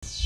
Happy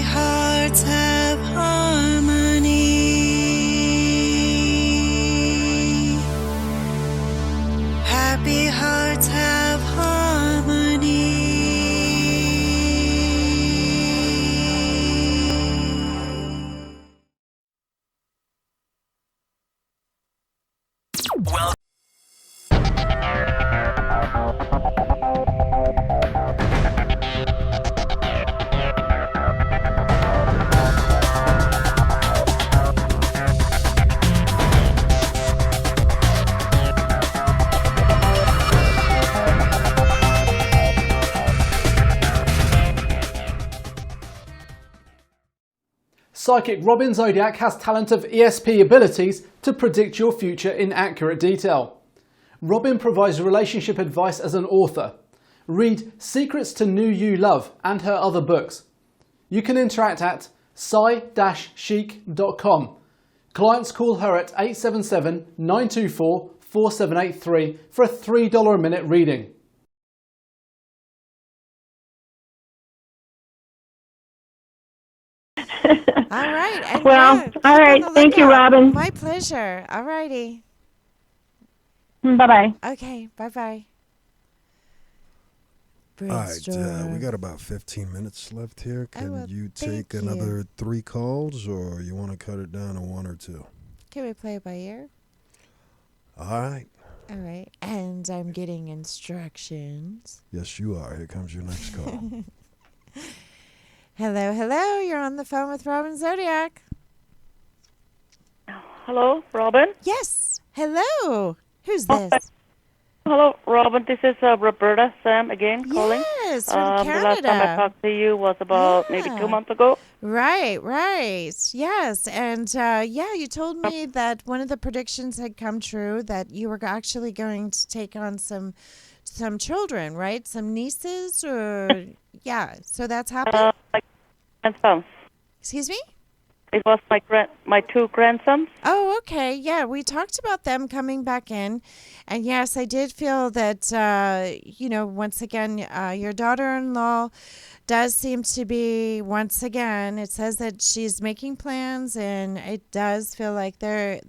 hearts have harmony. Happy hearts have harmony. Well, Psychic Robin Zodiac has talent of ESP abilities to predict your future in accurate detail. Robin provides relationship advice as an author. Read Secrets to New You Love and her other books. You can interact at psy-chic.com. Clients call her at 877-924-4783 for a $3 a minute reading. All right. And Well, all right. Thank you, Robin. My pleasure. All righty. Bye-bye. Okay. Bye-bye. All right, we got about 15 minutes left here. Can you take another 3 calls, or you want to cut it down to 1 or 2? Can we play it by ear? All right. All right. And I'm getting instructions. Yes, you are. Here comes your next call. Hello, hello. You're on the phone with Robin Zodiac. Hello, Robin. Yes. Hello. Who's this? Hello, Robin. This is Roberta Sam again calling. Yes, from Canada. The last time I talked to you was about maybe 2 months ago. Right. Yes. And you told me that one of the predictions had come true, that you were actually going to take on some children, right? Some nieces or, yeah. So that's happened? My grandsons. Excuse me? It was my 2 grandsons. Oh, okay. Yeah, we talked about them coming back in. And yes, I did feel that, once again, your daughter-in-law does seem to be, once again, it says that she's making plans, and it does feel like there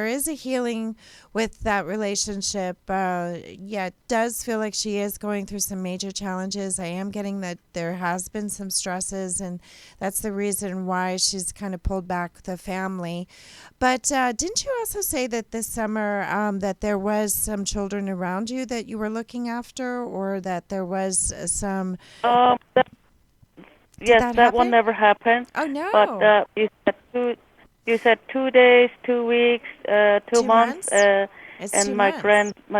is a healing with that relationship. It does feel like she is going through some major challenges. I am getting that there has been some stresses, and that's the reason why she's kind of pulled back the family. But didn't you also say that this summer that there was some children around you that you were looking after, or that there was some... Yes, that one never happened. Oh, no. But you said 2 days, 2 weeks, 2 months. And my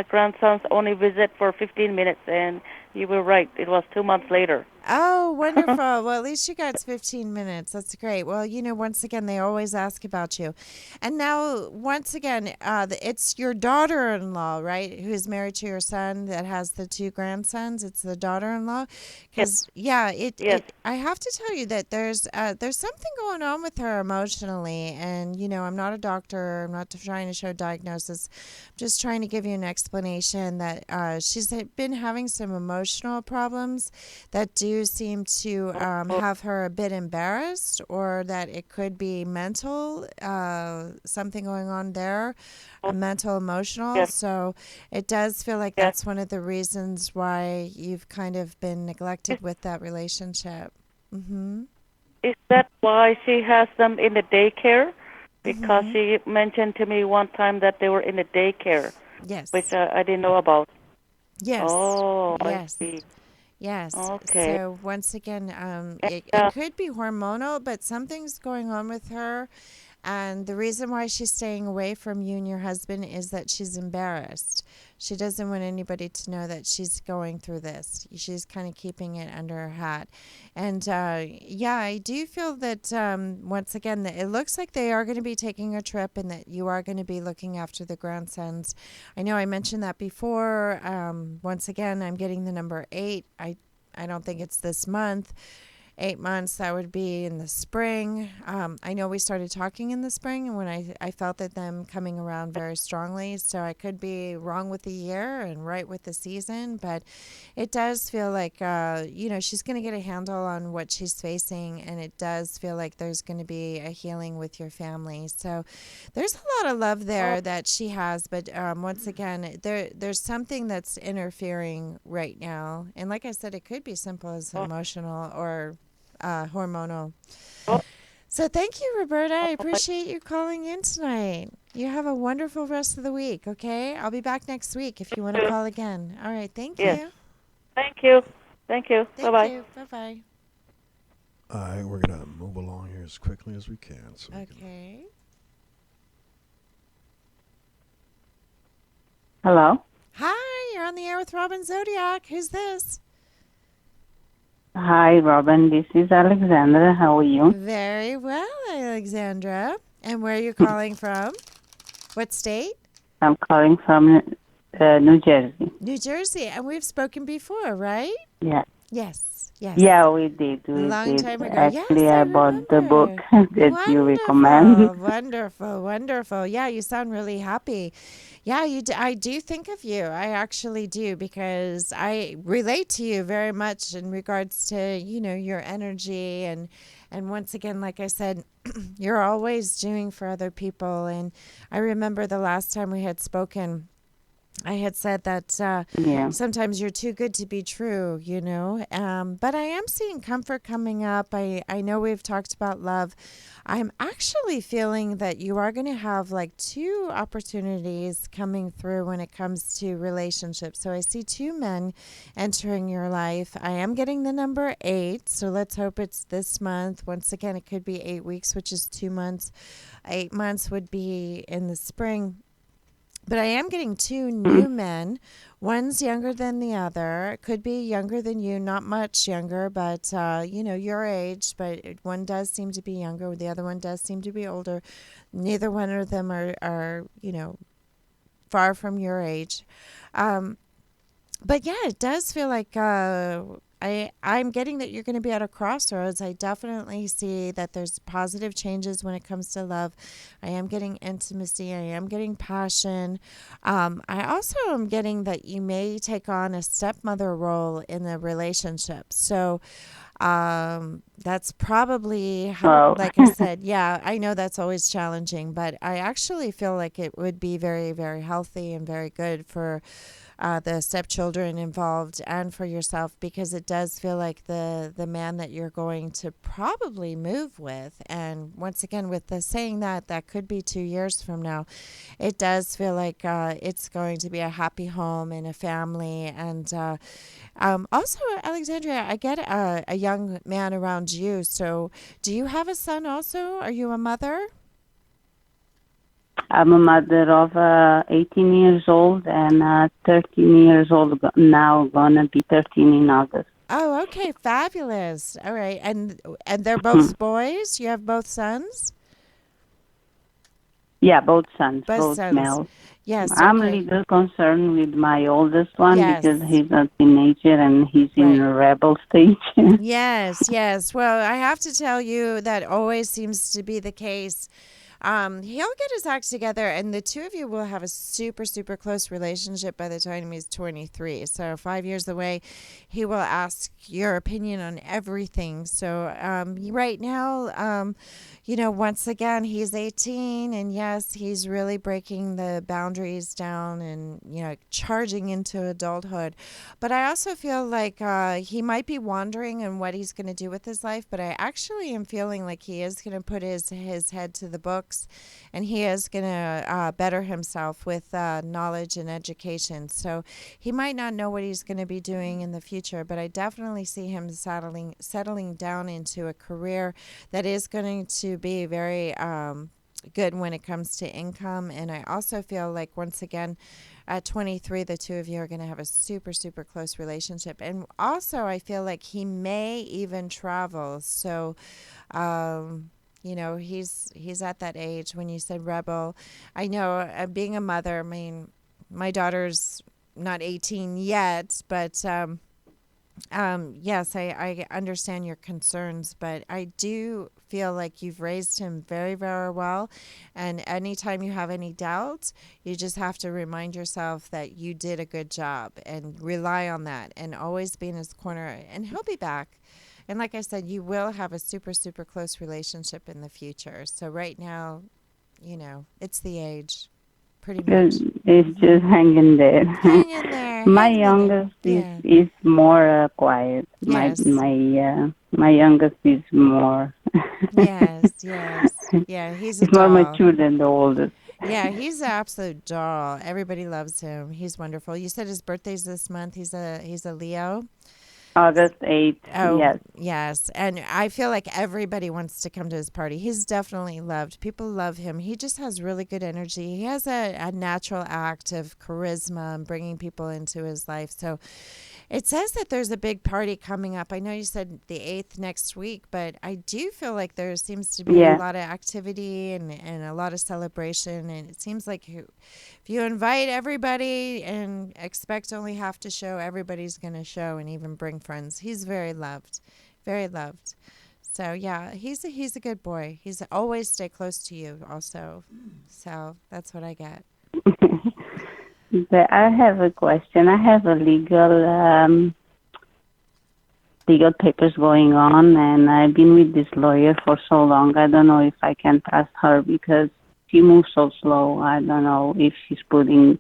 grandsons only visit for 15 minutes, and you were right. It was 2 months later. Oh, wonderful. Well, at least you got 15 minutes. That's great. Well, once again, they always ask about you. And now, once again, it's your daughter-in-law, right, who is married to your son that has the 2 grandsons. It's the daughter-in-law. Because, I have to tell you that there's something going on with her emotionally. And, I'm not a doctor. I'm not trying to show diagnosis. I'm just trying to give you an explanation that she's been having some emotional problems that do seem to have her a bit embarrassed, or that it could be mental, something going on there, mental, emotional. Yes. So it does feel like that's one of the reasons why you've kind of been neglected with that relationship. Mm-hmm. Is that why she has them in the daycare? Because she mentioned to me one time that they were in the daycare. Yes. Which I didn't know about. Yes. Oh, yes. I see. Yes. Okay. So once again, it could be hormonal, but something's going on with her. And the reason why she's staying away from you and your husband is that she's embarrassed. She doesn't want anybody to know that she's going through this. She's kind of keeping it under her hat. And, I do feel that, once again, that it looks like they are going to be taking a trip and that you are going to be looking after the grandsons. I know I mentioned that before. Once again, I'm getting the number 8. I don't think it's this month. 8 months, that would be in the spring. I know we started talking in the spring, and when I felt that them coming around very strongly, so I could be wrong with the year and right with the season, but it does feel like, she's going to get a handle on what she's facing, and it does feel like there's going to be a healing with your family. So there's a lot of love there that she has, but once again, there's something that's interfering right now. And like I said, it could be simple as emotional or hormonal. So thank you, Roberta. I appreciate you calling in tonight. You have a wonderful rest of the week, okay? I'll be back next week if you want to call again. All right, thank you. Thank you. Thank you. Thank Bye-bye. you. Bye-bye. All right, we're going to move along here as quickly as we can. So Okay. Hello. Hi, you're on the air with Robin Zodiac. Who's this? Hi, Robin. This is Alexandra. How are you? Very well, Alexandra. And where are you calling from? What state? I'm calling from New Jersey. New Jersey. And we've spoken before, right? Yeah. Yes. Yeah, we did. Long time ago. Actually, Yes, I bought the book remember. that you recommend. Wonderful. Yeah, you sound really happy. Yeah, I do think of you. I actually do, because I relate to you very much in regards to, your energy. And once again, like I said, you're always doing for other people. And I remember the last time we had spoken, I had said that sometimes you're too good to be true, but I am seeing comfort coming up. I know we've talked about love. I'm actually feeling that you are going to have like 2 opportunities coming through when it comes to relationships. So I see 2 men entering your life. I am getting the number 8, so let's hope it's this month. Once again, it could be 8 weeks, which is 2 months. 8 months would be in the spring. But I am getting 2 new men. One's younger than the other. Could be younger than you, not much younger, but, your age. But one does seem to be younger. The other one does seem to be older. Neither one of them are far from your age. But, yeah, it does feel like I'm getting that you're going to be at a crossroads. I definitely see that there's positive changes when it comes to love. I am getting intimacy. I am getting passion. I also am getting that you may take on a stepmother role in the relationship. So that's probably how, like I said, yeah, I know that's always challenging, but I actually feel like it would be very, very healthy and very good for the stepchildren involved and for yourself, because it does feel like the man that you're going to probably move with. And once again, with the saying that could be 2 years from now, it does feel like it's going to be a happy home and a family. And also, Alexandria, I get a young man around you. So do you have a son also? Are you a mother? I'm a mother of 18 years old and 13 years old now, gonna be 13 in August. Oh, okay, fabulous. All right, and they're both boys? You have both sons? Yeah, both sons, Both sons. male. Yes, I'm a okay. little concerned with my oldest one Yes. because he's a teenager and he's in a rebel stage. Yes. Well, I have to tell you that always seems to be the case. He'll get his act together, and the 2 of you will have a super, super close relationship by the time he's 23. So 5 years away, he will ask your opinion on everything. So right now, once again, he's 18, and yes, he's really breaking the boundaries down and, charging into adulthood. But I also feel like he might be wandering in what he's going to do with his life, but I actually am feeling like he is going to put his head to the books, and he is going to better himself with knowledge and education. So he might not know what he's going to be doing in the future, but I definitely see him settling down into a career that is going to be very good when it comes to income. And I also feel like, once again, at 23, the 2 of you are going to have a super, super close relationship. And also, I feel like he may even travel. So, he's at that age. When you said rebel, I know, being a mother, I mean, my daughter's not 18 yet, but Yes, I understand your concerns, but I do feel like you've raised him very, very well. And anytime you have any doubts, you just have to remind yourself that you did a good job and rely on that and always be in his corner. And he'll be back. And like I said, you will have a super, super close relationship in the future. So right now, it's the age. Pretty much. It's just hanging there. Hang in there. My hang youngest in there. is more quiet. Yes. My youngest is more. Yes. Yeah, he's a He's more doll. mature than the oldest. Yeah, he's an absolute doll. Everybody loves him. He's wonderful. You said his birthday's this month. He's a Leo. August 8th, yes. Yes. And I feel like everybody wants to come to his party. He's definitely loved. People love him. He just has really good energy. He has a natural act of charisma and bringing people into his life. So it says that there's a big party coming up. I know you said the 8th next week, but I do feel like there seems to be a lot of activity and a lot of celebration. And it seems like if you invite everybody and expect only half to show, everybody's going to show and even bring friends. He's very loved, very loved. So yeah, he's a good boy. He's always stay close to you also. So that's what I get. But I have a question. I have a legal papers going on, and I've been with this lawyer for so long. I don't know if I can trust her because she moves so slow. I don't know if she's putting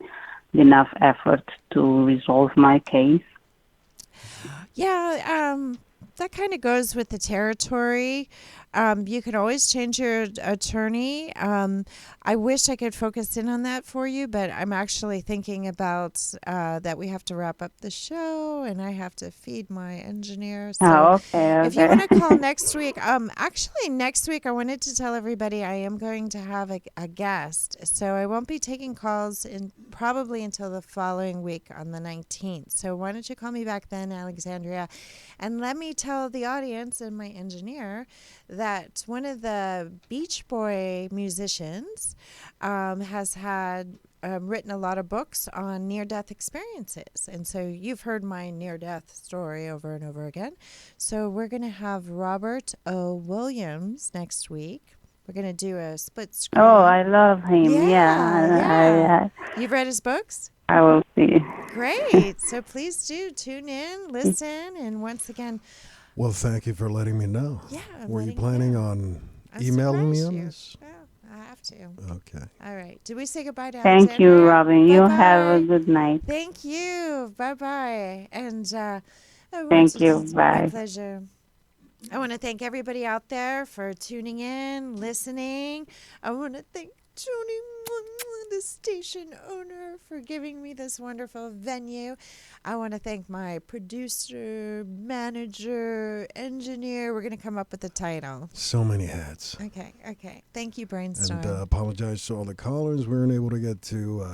enough effort to resolve my case. Yeah, that kind of goes with the territory. You can always change your attorney. I wish I could focus in on that for you, but I'm actually thinking about that we have to wrap up the show and I have to feed my engineer. So okay. if you want to call next week, actually next week I wanted to tell everybody I am going to have a guest. So I won't be taking calls probably until the following week on the 19th. So why don't you call me back then, Alexandria, and let me tell the audience and my engineer that one of the Beach Boy musicians has written a lot of books on near-death experiences. And so you've heard my near-death story over and over again. So we're going to have Robert O. Williams next week. We're going to do a split screen. Oh, I love him. Yeah. You've read his books? I will see. Great. So please do tune in, listen, and once again... Well, thank you for letting me know. Yeah. Were you planning on emailing me on this? Yeah, I have to. Okay. All right. Did we say goodbye to Thank Alexandria? you, Robin. Bye-bye. You have a good night. Thank you. Bye-bye. And thank you. Bye. My pleasure. I want to thank everybody out there for tuning in, listening. I want to thank Tony, the station owner, for giving me this wonderful venue. I want to thank my producer, manager, engineer. We're going to come up with a title. So many hats. Okay. Thank you, Brainstorm. And apologize to all the callers. We weren't able to get to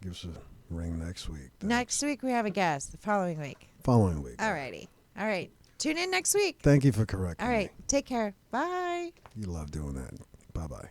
give us a ring next week. Thanks. Next week we have a guest. The following week. Following week. All righty. All right. Tune in next week. Thank you for correcting me. All right. Take care. Bye. You love doing that. Bye-bye.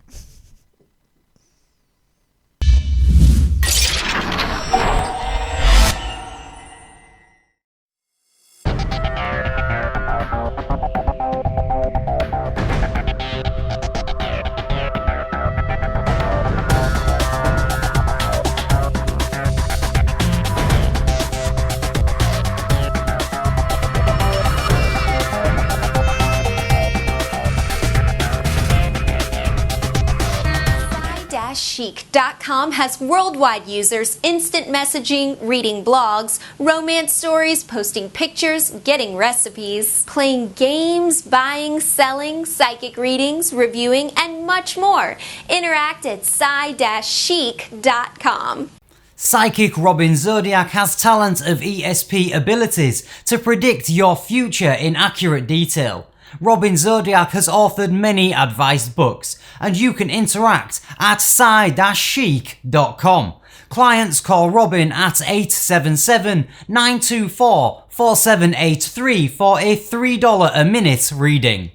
YCH-IQUE.com has worldwide users instant messaging, reading blogs, romance stories, posting pictures, getting recipes, playing games, buying, selling, psychic readings, reviewing, and much more. Interact at YCH-IQUE.com. Psychic Robin Zodiac has talent of ESP abilities to predict your future in accurate detail. Robin Zodiac has authored many advised books, and you can interact at psy-chic.com. Clients call Robin at 877-924-4783 for a $3 a minute reading.